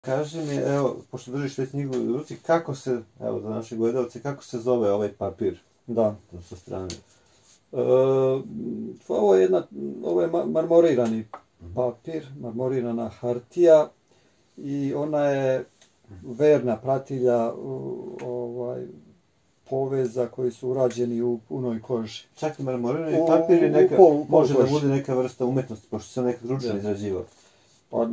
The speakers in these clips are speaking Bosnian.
Kaži mi, evo, pošto držiš već knjigu u ruci, kako se, evo, za naše gledalce, kako se zove ovaj papir? Da. Sa strane. Ovo je marmorirani papir, marmorirana hartija i ona je verna pratilja poveza koji su urađeni u punoj koži. Čak i marmorirani papir može da bude neka vrsta umetnosti, pošto se nekad ručno izrađivao. Pa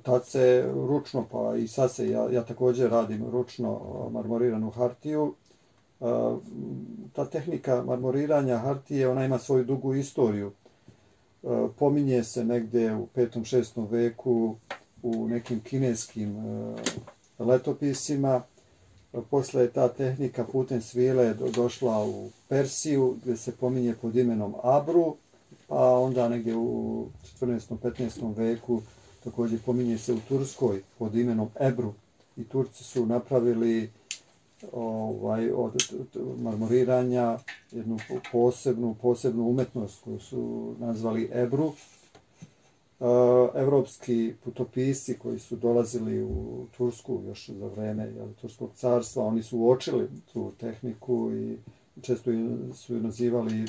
tad se ručno, pa i sad se, ja također radim ručno marmoriranu hartiju. Ta tehnika marmoriranja hartije, ona ima svoju dugu istoriju. Pominje se negdje u 5. 6. veku u nekim kineskim letopisima. Posle je ta tehnika putem svile došla u Persiju, gdje se pominje pod imenom Abru, pa onda negdje u 14. 15. veku također pominje se u Turskoj pod imenom Ebru. I Turci su napravili od marmoriranja jednu posebnu umetnost koju su nazvali Ebru. Evropski putopisci koji su dolazili u Tursku još za vreme Turskog carstva, oni su uočili tu tehniku i često su je nazivali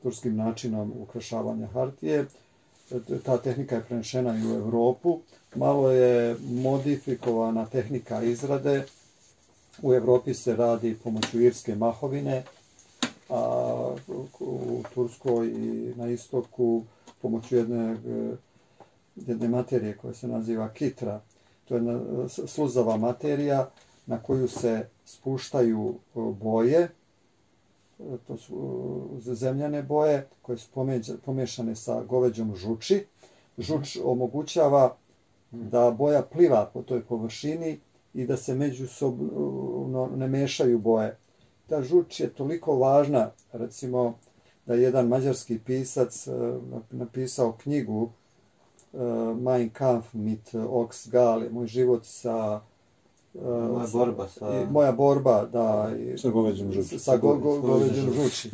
turskim načinom ukrašavanja hartije. Ta tehnika je prenešena i u Europu. Malo je modifikovana tehnika izrade. U Europi se radi pomoću irske mahovine, a u Turskoj i na istoku pomoću jedne materije koja se naziva kitra. To je jedna sluzava materija na koju se spuštaju boje. To su zemljane boje koje su pomiješane sa goveđom žuči. Žuč omogućava da boja pliva po toj površini i da se međusobno ne mešaju boje. Ta žuč je toliko važna, recimo da je jedan mađarski pisac napisao knjigu Mein Kampf mit Ochs Gal, moj život sa Moja borba moja borba, da, sa goveđom žuči. Sa goveđom žuči.